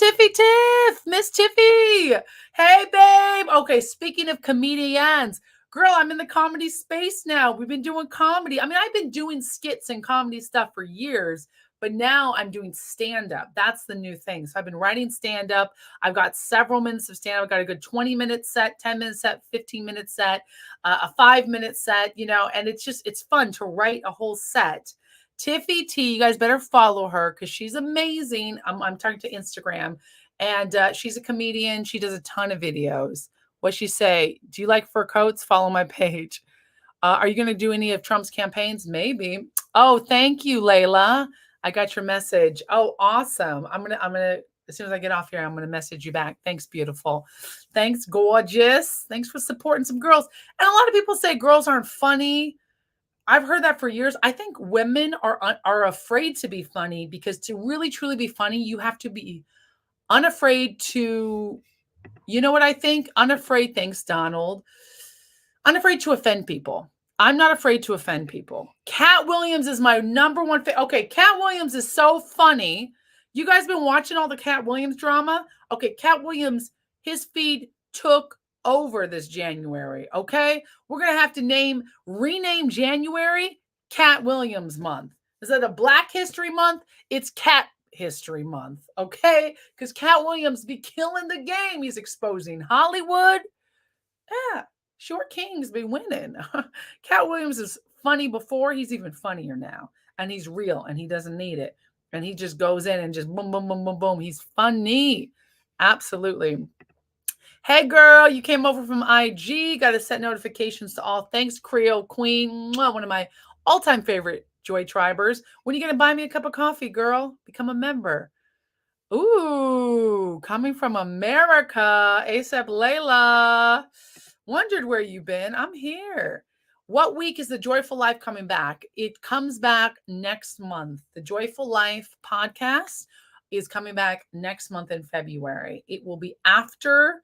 Tiffy. Hey, babe. Okay, speaking of comedians, girl, I'm in the comedy space now. We've been doing comedy. I mean, I've been doing skits and comedy stuff for years. But now I'm doing stand-up. That's the new thing. So I've been writing stand-up. I've got several minutes of stand-up. I've got a good 20-minute set, 10-minute set, 15-minute set, a 5-minute set, you know, and it's fun to write a whole set. Tiffy T, you guys better follow her because she's amazing. I'm talking to Instagram. And she's a comedian. She does a ton of videos. What she say? Do you like fur coats? Follow my page. Are you going to do any of Trump's campaigns? Maybe. Oh, thank you, Layla. I got your message. Oh, awesome. As soon as I get off here, I'm gonna message you back. Thanks, beautiful. Thanks, gorgeous. Thanks for supporting some girls. And a lot of people say girls aren't funny. I've heard that for years. I think women are afraid to be funny because to really truly be funny, you have to be unafraid to, you know what I think? Unafraid, thanks, Donald. Unafraid to offend people. I'm not afraid to offend people. Cat Williams is my number one okay, Cat Williams is so funny. You guys been watching all the Cat Williams drama? Okay, Cat Williams, his feed took over this January, okay? We're going to have to rename January Cat Williams month. Instead of Black History Month, it's Cat History Month, okay? Because Cat Williams be killing the game. He's exposing Hollywood. Yeah. Short Kings be winning. Cat Williams is funny before. He's even funnier now. And he's real and he doesn't need it. And he just goes in and just boom, boom, boom, boom, boom. He's funny. Absolutely. Hey, girl, you came over from IG. Got to set notifications to all. Thanks, Creole Queen. One of my all-time favorite Joy Tribers. When are you going to buy me a cup of coffee, girl? Become a member. Ooh, coming from America. ASAP Layla. Wondered where you've been. I'm here. What week is the Joyful Life coming back? It comes back next month. The Joyful Life podcast is coming back next month in February. It will be after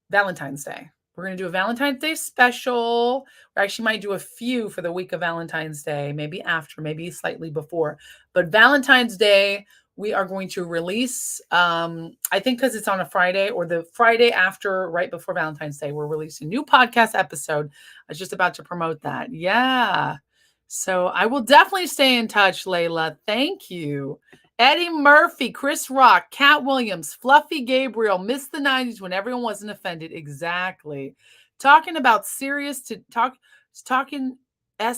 Valentine's Day. We're going to do a Valentine's Day special. We actually might do a few for the week of Valentine's Day, maybe after, maybe slightly before. But Valentine's Day, we are going to release, I think because it's on a Friday or the Friday after, right before Valentine's Day, we're releasing a new podcast episode. I was just about to promote that. Yeah. So I will definitely stay in touch, Layla. Thank you. Eddie Murphy, Chris Rock, Cat Williams, Fluffy Gabriel, missed the 90s when everyone wasn't offended. Exactly. Talking about talking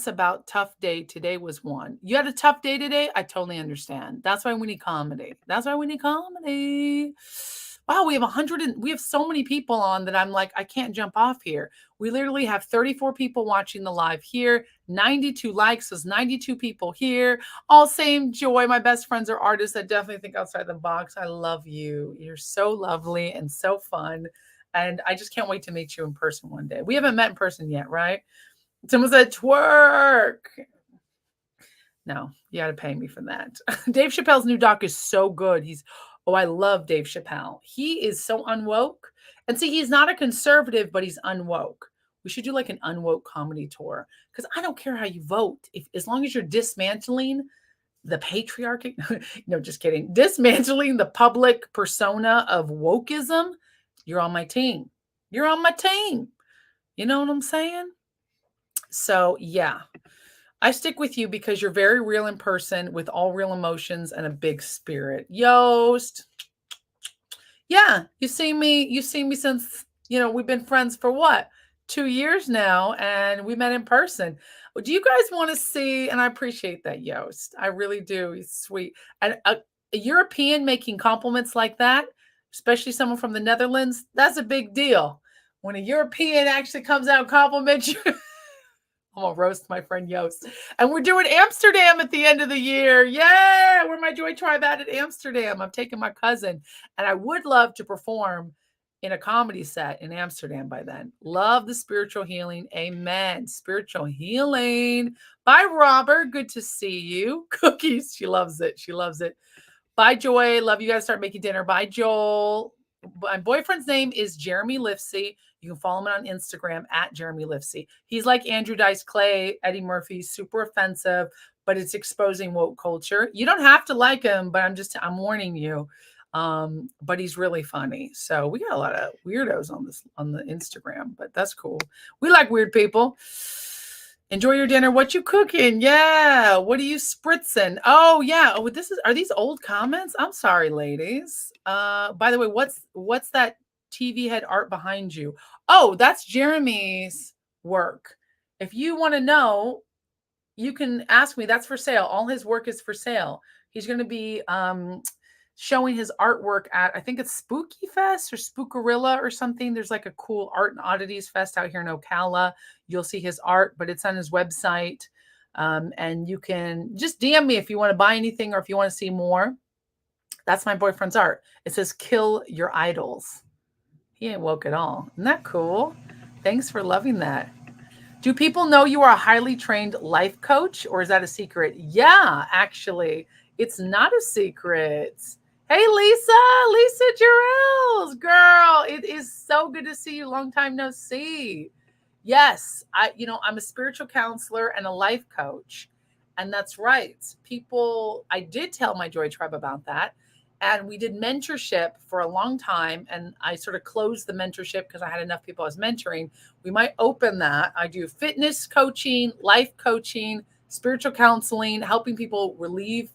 about tough day. Today was one. You had a tough day today? I totally understand. That's why we need comedy. Wow, we have so many people on that I'm like, I can't jump off here. We literally have 34 people watching the live here, 92 likes, there's 92 people here, all same joy. My best friends are artists that definitely think outside the box. I love you. You're so lovely and so fun. And I just can't wait to meet you in person one day. We haven't met in person yet, right? Someone said twerk. No, you got to pay me for that. Dave Chappelle's new doc is so good. I love Dave Chappelle. He is so unwoke. And see, he's not a conservative, but he's unwoke. We should do like an unwoke comedy tour because I don't care how you vote. As long as you're dismantling the patriarchy, no, just kidding. Dismantling the public persona of wokeism, you're on my team. You're on my team. You know what I'm saying? So yeah, I stick with you because you're very real in person with all real emotions and a big spirit. Yost. Yeah, you've seen me since, we've been friends for what? 2 years now, and we met in person. Do you guys want to see, and I appreciate that, Yost. I really do. He's sweet. And a European making compliments like that, especially someone from the Netherlands, that's a big deal. When a European actually comes out and compliments you, I'm going to roast my friend Yost. And we're doing Amsterdam at the end of the year. Yeah, we're my Joy Tribe at Amsterdam. I'm taking my cousin. And I would love to perform in a comedy set in Amsterdam by then. Love the spiritual healing. Amen. Spiritual healing. Bye, Robert. Good to see you. Cookies. She loves it. She loves it. Bye, Joy. Love you guys. Start making dinner. Bye, Joel. My boyfriend's name is Jeremy Lifsey. You can follow him on Instagram at Jeremy Lifsey. He's like Andrew Dice Clay, Eddie Murphy, super offensive, but it's exposing woke culture. You don't have to like him, but I'm warning you. But he's really funny. So we got a lot of weirdos on the Instagram, but that's cool. We like weird people. Enjoy your dinner. What you cooking? Yeah. What are you spritzing? Oh, yeah. Oh, are these old comments? I'm sorry, ladies. By the way, what's that TV head art behind you? Oh, that's Jeremy's work. If you want to know, you can ask me. That's for sale. All his work is for sale. He's going to be showing his artwork at, I think it's Spooky Fest or Spookarilla or something. There's like a cool art and oddities fest out here in Ocala. You'll see his art, but it's on his website. And you can just DM me if you want to buy anything or if you want to see more. That's my boyfriend's art. It says, "Kill your idols." He ain't woke at all. Isn't that cool? Thanks for loving that. Do people know you are a highly trained life coach, or is that a secret? Yeah, actually, it's not a secret. Hey, Lisa Jarrells, girl, it is so good to see you. Long time no see. Yes, I'm a spiritual counselor and a life coach. And that's right. I did tell my Joy Tribe about that. And we did mentorship for a long time. And I sort of closed the mentorship because I had enough people I was mentoring. We might open that. I do fitness coaching, life coaching, spiritual counseling, helping people relieve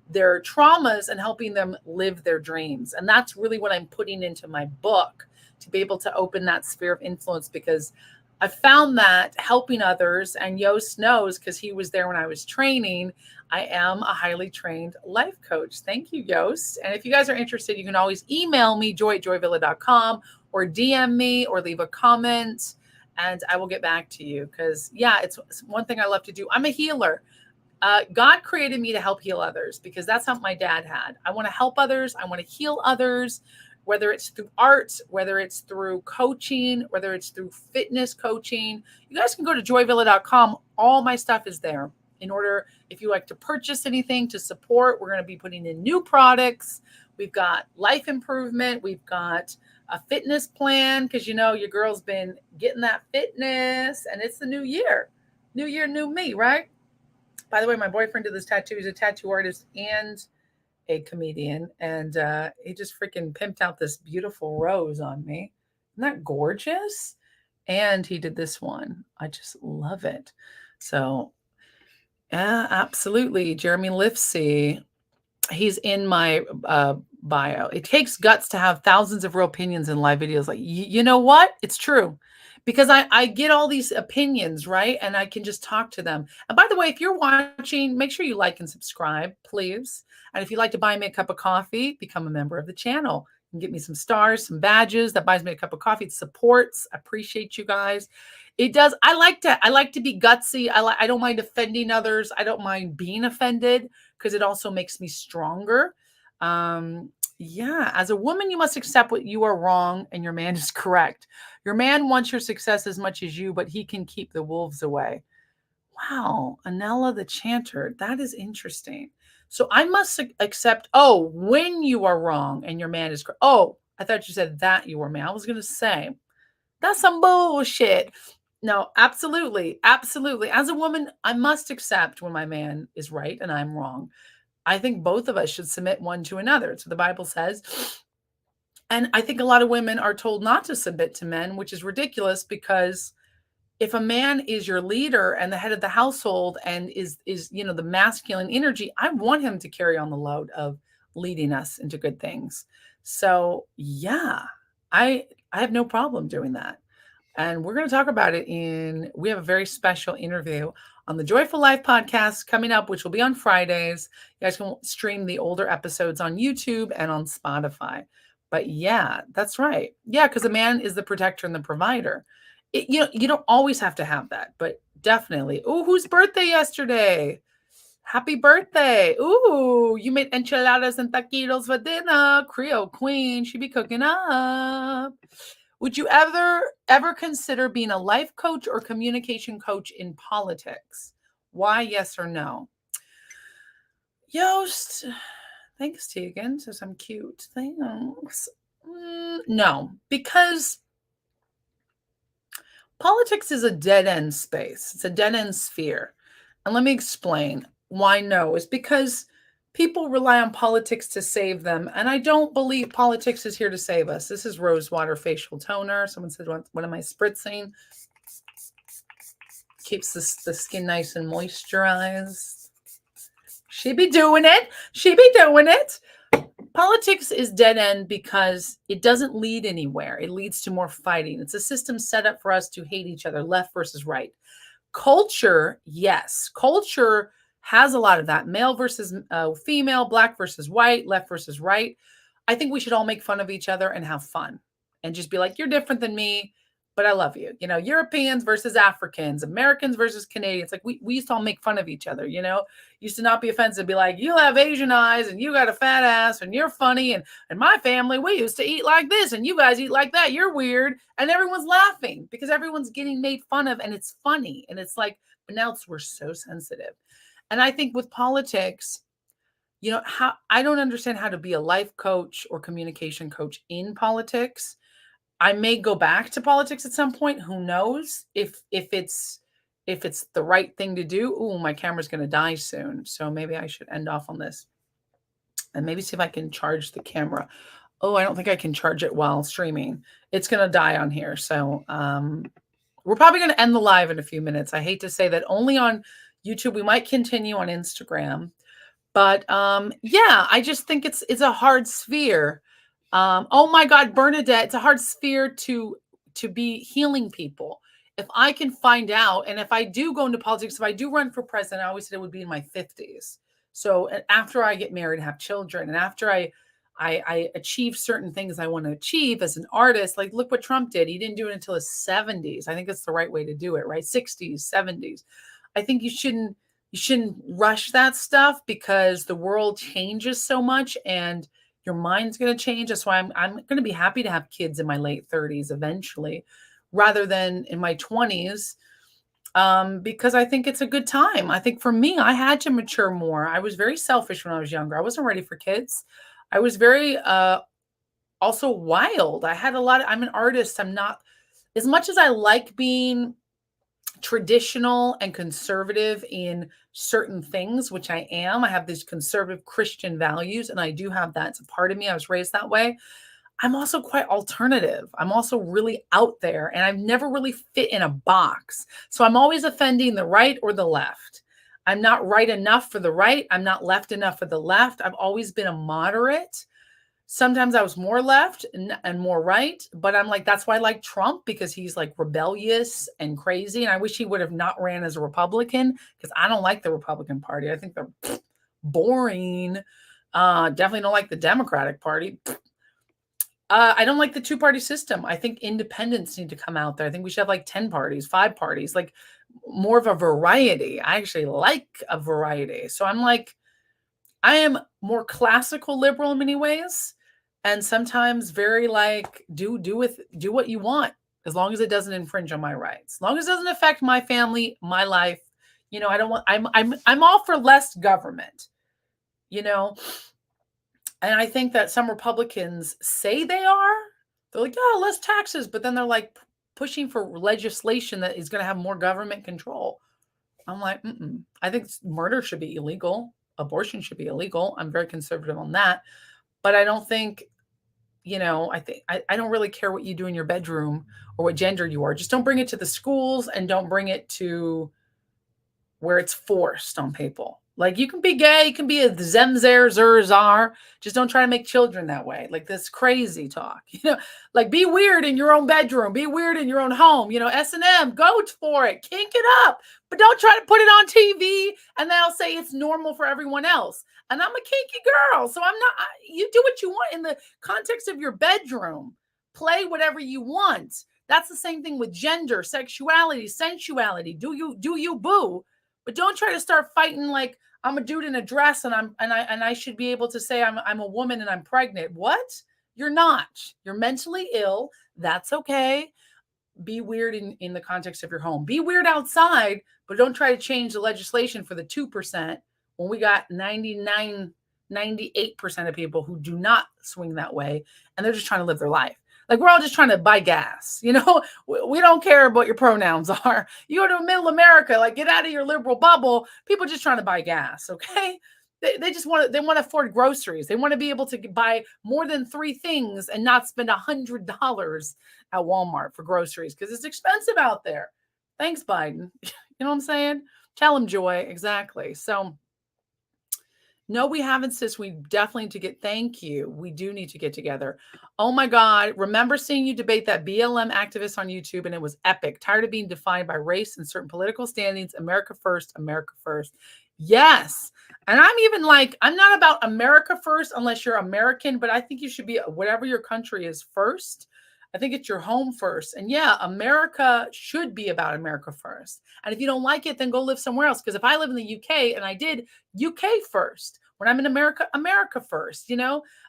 their traumas and helping them live their dreams. And that's really what I'm putting into my book, to be able to open that sphere of influence, because I found that helping others, and Yost knows because he was there when I was training, I am a highly trained life coach. Thank you, Yost. And if you guys are interested, you can always email me, joy@joyvilla.com, or DM me or leave a comment, and I will get back to you. Because, yeah, it's one thing I love to do. I'm a healer. God created me to help heal others, because that's something my dad had. I want to help others. I want to heal others, whether it's through art, whether it's through coaching, whether it's through fitness coaching. You guys can go to joyvilla.com. All my stuff is there. In order, if you like to purchase anything to support, we're going to be putting in new products. We've got life improvement. We've got a fitness plan, because your girl's been getting that fitness, and it's the new year. New year, new me, right? By the way, my boyfriend did this tattoo. He's a tattoo artist and a comedian, and he just freaking pimped out this beautiful rose on me. Isn't that gorgeous? And he did this one. I just love it. So, yeah, absolutely. Jeremy Lifsey, he's in my bio. It takes guts to have thousands of real opinions in live videos. Like, you know what? It's true. Because I get all these opinions, right? And I can just talk to them. And by the way, if you're watching, make sure you like and subscribe, please. And if you'd like to buy me a cup of coffee, become a member of the channel. You can get me some stars, some badges. That buys me a cup of coffee. It supports. I appreciate you guys. It does. I like to be gutsy. I don't mind offending others. I don't mind being offended, because it also makes me stronger. Yeah, as a woman, you must accept what you are wrong and your man is correct. Your man wants your success as much as you, but he can keep the wolves away. Wow, Anella the Chanter. That is interesting. So I must accept, when you are wrong and your man is correct. Oh, I thought you said that you were man. I was going to say, that's some bullshit. No, absolutely. Absolutely. As a woman, I must accept when my man is right and I'm wrong. I think both of us should submit one to another. That's what the Bible says. And I think a lot of women are told not to submit to men, which is ridiculous, because if a man is your leader and the head of the household and is the masculine energy, I want him to carry on the load of leading us into good things. So yeah, I have no problem doing that. And we're going to talk about it we have a very special interview on the Joyful Life podcast coming up, which will be on Fridays. You guys can stream the older episodes on YouTube and on Spotify. But yeah, that's right. Yeah, because a man is the protector and the provider. You don't always have to have that, but definitely. Oh, whose birthday yesterday? Happy birthday. Ooh, you made enchiladas and taquitos for dinner. Creole queen, she be cooking up. Would you ever consider being a life coach or communication coach in politics? Why, yes or no? Yost, thanks, Tegan. Says I'm cute. Thanks. No, because politics is a dead-end space. It's a dead-end sphere. And let me explain why no. It's because people rely on politics to save them. And I don't believe politics is here to save us. This is Rosewater facial toner. Someone said, what am I spritzing? Keeps the skin nice and moisturized. She be doing it. She be doing it. Politics is dead end because it doesn't lead anywhere. It leads to more fighting. It's a system set up for us to hate each other, left versus right. Culture, yes. Culture has a lot of that male versus female, black versus white, left versus right. I think we should all make fun of each other and have fun and just be like, you're different than me, but I love you. You know, Europeans versus Africans, Americans versus Canadians. Like we used to all make fun of each other, you know, used to not be offensive, be like, you have Asian eyes and you got a fat ass and you're funny. And my family, we used to eat like this and you guys eat like that. You're weird. And everyone's laughing because everyone's getting made fun of and it's funny. And it's like, but now we're so sensitive. And I think with politics, you know, how I don't understand how to be a life coach or communication coach in politics. I may go back to politics at some point. Who knows if it's the right thing to do. Ooh, my camera's going to die soon. So maybe I should end off on this and maybe see if I can charge the camera. Oh, I don't think I can charge it while streaming. It's going to die on here. So we're probably going to end the live in a few minutes. I hate to say that only on YouTube. We might continue on Instagram. But yeah, I just think it's a hard sphere. Oh my God, Bernardet, it's a hard sphere to be healing people. If I can find out, and if I do go into politics, if I do run for president, I always said it would be in my 50s. So after I get married, have children, and after I achieve certain things I want to achieve as an artist, like look what Trump did. He didn't do it until his 70s. I think it's the right way to do it, right? 60s, 70s. I think you shouldn't rush that stuff because the world changes so much and your mind's going to change. That's why I'm going to be happy to have kids in my late 30s eventually rather than in my 20s because I think it's a good time. I think for me, I had to mature more. I was very selfish when I was younger. I wasn't ready for kids. I was very also wild. I'm an artist. I'm not, as much as I like being traditional and conservative in certain things, which I am. I have these conservative Christian values, and I do have that. It's a part of me. I was raised that way. I'm also quite alternative. I'm also really out there, and I've never really fit in a box. So I'm always offending the right or the left. I'm not right enough for the right. I'm not left enough for the left. I've always been a moderate. Sometimes I was more left and more right, but I'm like, that's why I like Trump because he's like rebellious and crazy. And I wish he would have not ran as a Republican because I don't like the Republican Party. I think they're boring. Definitely don't like the Democratic Party. I don't like the two-party system. I think independents need to come out there. I think we should have like 10 parties, 5 parties, like more of a variety. I actually like a variety. So I'm like, I am more classical liberal in many ways. And sometimes very like, do what you want, as long as it doesn't infringe on my rights, as long as it doesn't affect my family, my life. You know, I'm all for less government, you know, and I think that some Republicans say they are. They're like, yeah, less taxes, but then they're like pushing for legislation that is going to have more government control. I'm like, I think murder should be illegal. Abortion should be illegal. I'm very conservative on that. But I don't think, you know, I don't really care what you do in your bedroom or what gender you are. Just don't bring it to the schools and don't bring it to where it's forced on people. Like you can be gay, you can be a zemzer, zurzar. Just don't try to make children that way. Like this crazy talk, you know, like be weird in your own bedroom, be weird in your own home, you know, S&M, go for it, kink it up, but don't try to put it on TV and then I'll say it's normal for everyone else. And I'm a kinky girl. So you do what you want in the context of your bedroom, play whatever you want. That's the same thing with gender, sexuality, sensuality. Do you boo? But don't try to start fighting like I'm a dude in a dress and I should be able to say I'm a woman and I'm pregnant. What? You're not. You're mentally ill. That's okay. Be weird in the context of your home. Be weird outside, but don't try to change the legislation for the 2% when we got 98% of people who do not swing that way and they're just trying to live their life. Like we're all just trying to buy gas, you know, we don't care what your pronouns are. You go to middle America, like get out of your liberal bubble. People just trying to buy gas. Okay. They just want to afford groceries. They want to be able to buy more than 3 things and not spend $100 at Walmart for groceries because it's expensive out there. Thanks, Biden. You know what I'm saying? Tell him, Joy. Exactly. So no, we haven't, sis. We definitely need to thank you. We do need to get together. Oh my God. Remember seeing you debate that BLM activist on YouTube and it was epic. Tired of being defined by race and certain political standings. America first, America first. Yes. And I'm even like, I'm not about America first unless you're American, but I think you should be whatever your country is first. I think it's your home first. And yeah, America should be about America first. And if you don't like it, then go live somewhere else. Because if I live in the UK and I did UK first, when I'm in America, America first,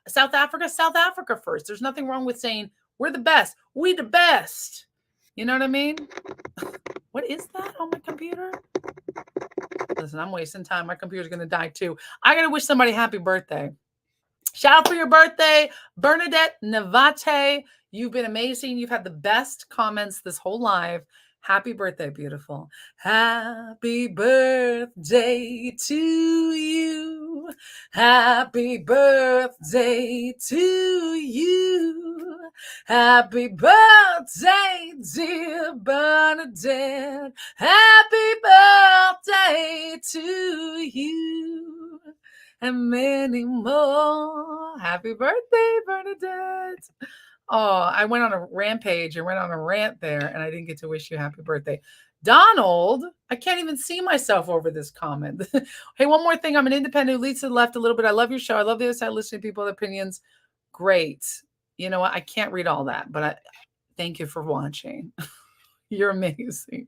South Africa, South Africa first. There's nothing wrong with saying we're the best. We the best. You know what I mean? What is that on my computer? Listen, I'm wasting time. My computer's going to die too. I got to wish somebody happy birthday. Shout out for your birthday, Bernardet Navate. You've been amazing. You've had the best comments this whole live. Happy birthday, beautiful. Happy birthday to you. Happy birthday to you. Happy birthday, dear Bernadette. Happy birthday to you. And many more. Happy birthday, Bernadette. Oh, I went on a rampage. I went on a rant there, and I didn't get to wish you happy birthday. Donald, I can't even see myself over this comment. Hey, one more thing. I'm an independent who leads to the left a little bit. I love your show. I love the other side, listening to people's opinions. Great. You know what? I can't read all that, but thank you for watching. You're amazing.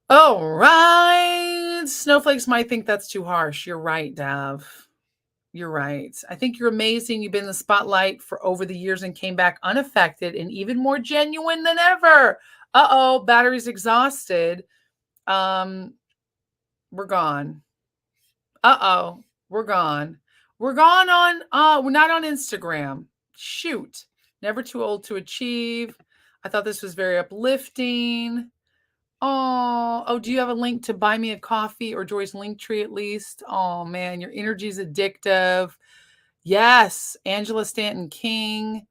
All right. Snowflakes might think that's too harsh. You're right, Dav. You're right. I think you're amazing. You've been in the spotlight for over the years and came back unaffected and even more genuine than ever. Uh-oh, battery's exhausted. We're gone. Uh-oh, we're gone. We're gone on, we're not on Instagram. Shoot. Never too old to achieve. I thought this was very uplifting. Oh, do you have a link to buy me a coffee or Joy's link tree at least? Oh man, your energy is addictive. Yes, Angela Stanton King.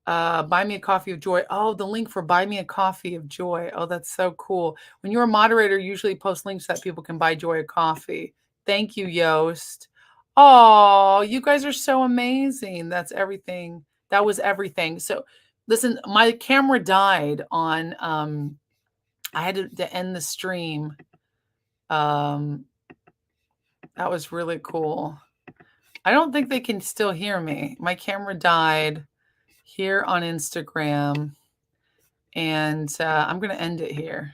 Buy me a coffee of joy. Oh, the link for buy me a coffee of joy. Oh, that's so cool. When you're a moderator, you usually post links that people can buy Joy a coffee. Thank you, Yost. Oh, you guys are so amazing. That's everything. That was everything. So listen, my camera died on I had to end the stream. That was really cool. I don't think they can still hear me. My camera died here on Instagram, and I'm going to end it here.